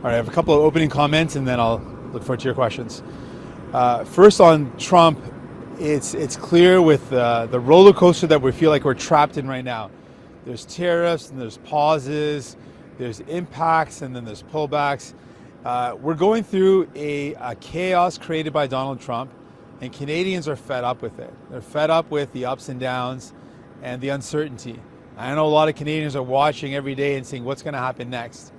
All right, I have a couple of opening comments and then I'll look forward to your questions. First on Trump, it's clear with the roller coaster that we feel like we're trapped in right now. There's tariffs and there's pauses, there's impacts and then there's pullbacks. We're going through a chaos created by Donald Trump, and Canadians are fed up with it. They're fed up with the ups and downs and the uncertainty. I know a lot of Canadians are watching every day and saying, what's going to happen next?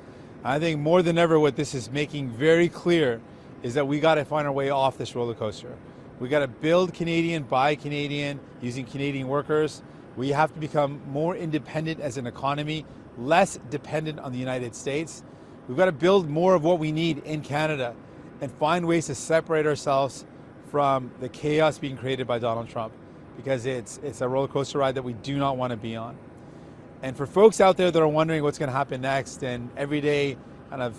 I think more than ever what this is making very clear is that we got to find our way off this roller coaster. We got to build Canadian, buy Canadian, using Canadian workers. We have to become more independent as an economy, less dependent on the United States. We've got to build more of what we need in Canada and find ways to separate ourselves from the chaos being created by Donald Trump, because it's a roller coaster ride that we do not want to be on. And for folks out there that are wondering what's going to happen next and every day kind of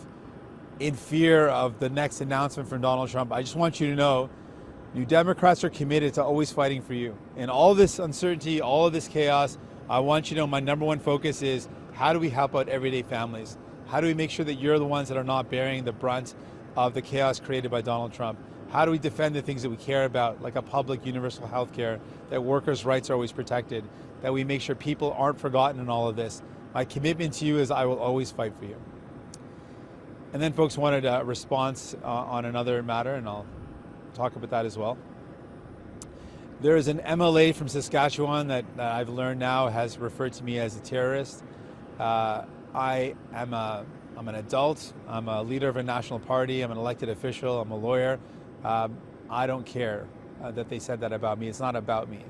in fear of the next announcement from Donald Trump, I just want you to know New Democrats are committed to always fighting for you. In all this uncertainty, all of this chaos, I want you to know my number one focus is how do we help out everyday families? How do we make sure that you're the ones that are not bearing the brunt of the chaos created by Donald Trump? How do we defend the things that we care about, like a public universal health care, that workers' rights are always protected, that we make sure people aren't forgotten in all of this? My commitment to you is I will always fight for you. And then folks wanted a response on another matter, and I'll talk about that as well. There is an MLA from Saskatchewan that I've learned now has referred to me as a terrorist. I'm an adult, I'm a leader of a national party, I'm an elected official, I'm a lawyer. I don't care that they said that about me. It's not about me.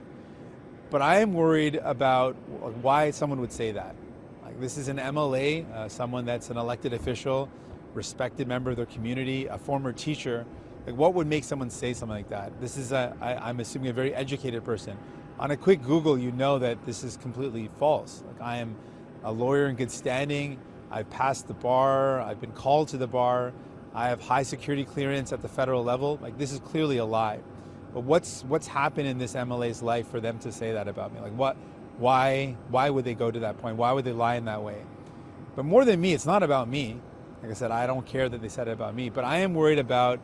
But I am worried about why someone would say that. Like, this is an MLA, someone that's an elected official, respected member of their community, a former teacher. Like, what would make someone say something like that? This is I'm assuming a very educated person. On a quick Google, you know that this is completely false. Like, I am a lawyer in good standing. I've passed the bar. I've been called to the bar. I have high security clearance at the federal level. Like, this is clearly a lie. But what's happened in this MLA's life for them to say that about me? Like, why would they go to that point? Why would they lie in that way? But more than me, it's not about me. Like I said, I don't care that they said it about me, but I am worried about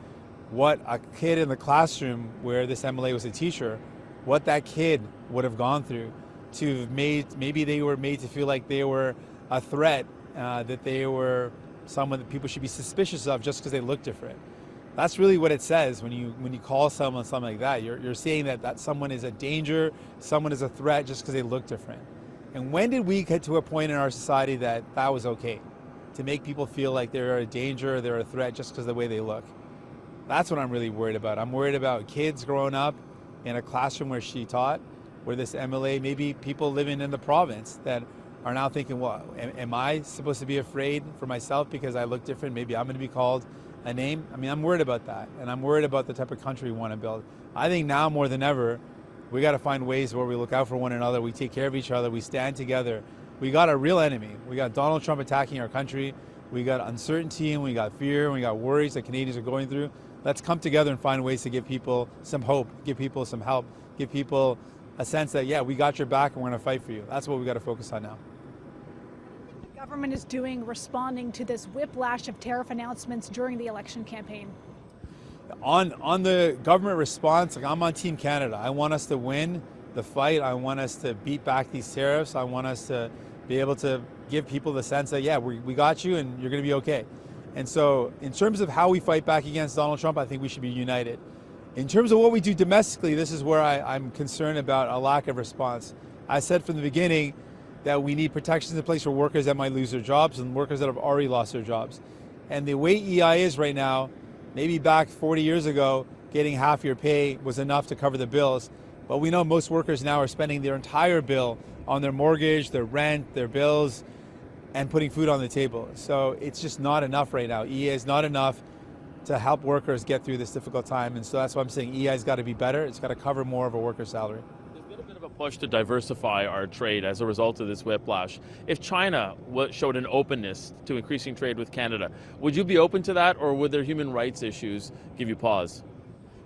what a kid in the classroom where this MLA was a teacher, what that kid would have gone through to have maybe they were made to feel like they were a threat, that they were someone that people should be suspicious of just because they look different. That's really what it says when you call someone something like that. You're saying that someone is a danger, someone is a threat just because they look different. And when did we get to a point in our society that was okay? To make people feel like they're a danger, they're a threat just because of the way they look. That's what I'm really worried about. I'm worried about kids growing up in a classroom where she taught, where this MLA, maybe people living in the province that are now thinking, well, am I supposed to be afraid for myself because I look different? Maybe I'm going to be called a name. I mean, I'm worried about that, and I'm worried about the type of country we want to build. I think now more than ever, we got to find ways where we look out for one another, we take care of each other, we stand together. We got a real enemy. We got Donald Trump attacking our country. We got uncertainty and we got fear and we got worries that Canadians are going through. Let's come together and find ways to give people some hope, give people some help, give people a sense that, yeah, we got your back and we're going to fight for you. That's what we got to focus on now. The government is doing responding to this whiplash of tariff announcements during the election campaign? On the government response, like, I'm on Team Canada. I want us to win the fight. I want us to beat back these tariffs. I want us to be able to give people the sense that, yeah, we got you and you're going to be okay. And so in terms of how we fight back against Donald Trump, I think we should be united. In terms of what we do domestically, this is where I'm concerned about a lack of response. I said from the beginning that we need protections in place for workers that might lose their jobs and workers that have already lost their jobs. And the way EI is right now, maybe back 40 years ago, getting half your pay was enough to cover the bills. But we know most workers now are spending their entire bill on their mortgage, their rent, their bills, and putting food on the table. So it's just not enough right now. EI is not enough to help workers get through this difficult time. And so that's why I'm saying EI's got to be better. It's got to cover more of a worker's salary. There's been a bit of a push to diversify our trade as a result of this whiplash. If China showed an openness to increasing trade with Canada, would you be open to that, or would their human rights issues give you pause?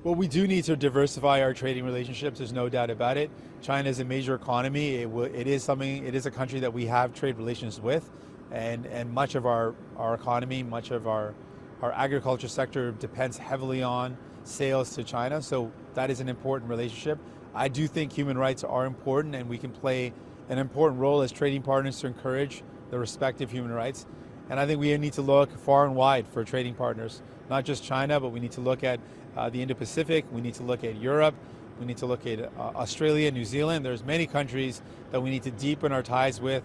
Well, we do need to diversify our trading relationships. There's no doubt about it. China is a major economy. It is a country that we have trade relations with. and much of our economy, much of our agriculture sector depends heavily on sales to China, so that is an important relationship. I do think human rights are important, and we can play an important role as trading partners to encourage the respect of human rights. And I think we need to look far and wide for trading partners, not just China, but we need to look at the Indo-Pacific, we need to look at Europe, we need to look at Australia, New Zealand. There's many countries that we need to deepen our ties with,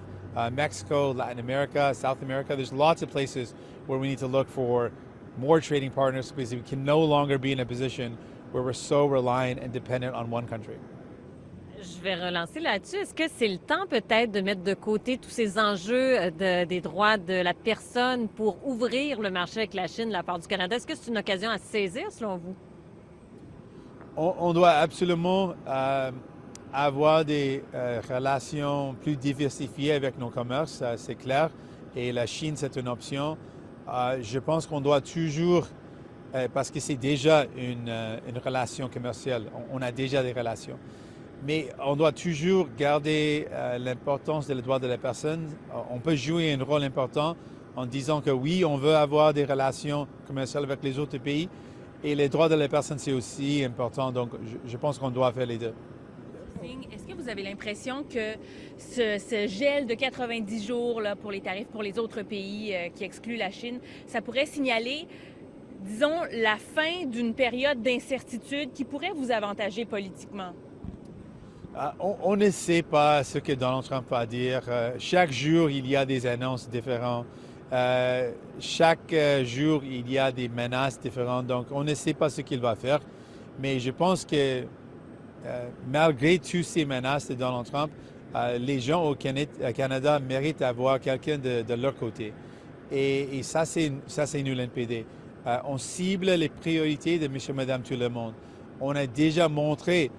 Mexico, Latin America, South America. There's lots of places where we need to look for more trading partners because we can no longer be in a position where we're so reliant and dependent on one country. Je vais relancer là-dessus. Est-ce que c'est le temps peut-être de mettre de côté tous ces enjeux des droits de la personne pour ouvrir le marché avec la Chine de la part du Canada? Est-ce que c'est une occasion à saisir selon vous? On doit absolument avoir des relations plus diversifiées avec nos commerces, c'est clair, et la Chine c'est une option. Je pense qu'on doit toujours, parce que c'est déjà une relation commerciale, on a déjà des relations, mais on doit toujours garder l'importance des droits de la personne. On peut jouer un rôle important en disant que oui, on veut avoir des relations commerciales avec les autres pays, et les droits de la personne c'est aussi important, donc je pense qu'on doit faire les deux. Est-ce que vous avez l'impression que ce gel de 90 jours là, pour les tarifs pour les autres pays qui excluent la Chine, ça pourrait signaler, disons, la fin d'une période d'incertitude qui pourrait vous avantager politiquement? On ne sait pas ce que Donald Trump va dire. Chaque jour, il y a des annonces différentes. Chaque jour, il y a des menaces différentes. Donc, on ne sait pas ce qu'il va faire. Mais je pense que malgré toutes ces menaces de Donald Trump, les gens au Canada méritent d'avoir quelqu'un de leur côté. Et ça, c'est nous, l'NPD. On cible les priorités de monsieur, madame, tout le monde. On a déjà montré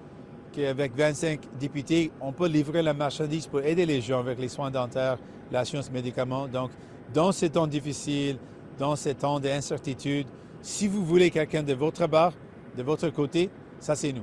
qu'avec 25 députés, on peut livrer la marchandise pour aider les gens avec les soins dentaires, l'assurance médicaments. Donc, dans ces temps difficiles, dans ces temps d'incertitude, si vous voulez quelqu'un de votre bord, de votre côté, ça c'est nous.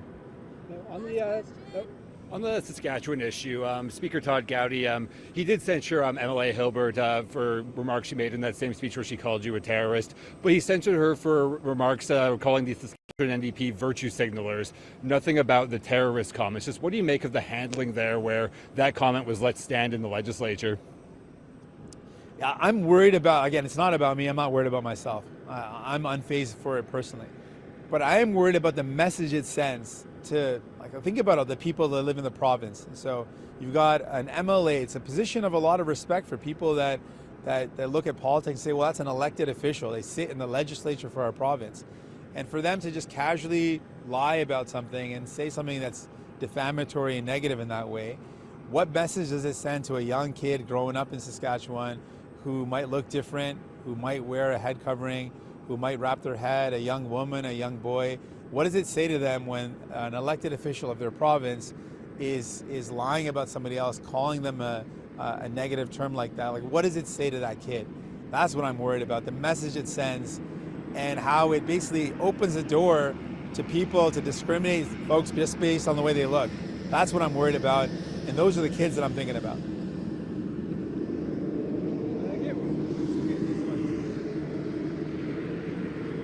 On the Saskatchewan issue, Speaker Todd Gowdy, he did censure MLA Hilbert for remarks she made in that same speech where she called you a terrorist, but he censured her for remarks calling the Saskatchewan NDP virtue signalers. Nothing about the terrorist comments. Just what do you make of the handling there where that comment was let stand in the legislature? Yeah, I'm worried about, again, it's not about me, I'm not worried about myself. I'm unfazed for it personally. But I am worried about the message it sends to, like, think about it, the people that live in the province. So you've got an MLA, it's a position of a lot of respect for people that look at politics and say, well, that's an elected official. They sit in the legislature for our province. And for them to just casually lie about something and say something that's defamatory and negative in that way, what message does it send to a young kid growing up in Saskatchewan who might look different, who might wear a head covering, who might wrap their head, a young woman, a young boy? What does it say to them when an elected official of their province is lying about somebody else, calling them a negative term like that? Like, what does it say to that kid? That's what I'm worried about, the message it sends and how it basically opens the door to people to discriminate folks just based on the way they look. That's what I'm worried about, and those are the kids that I'm thinking about.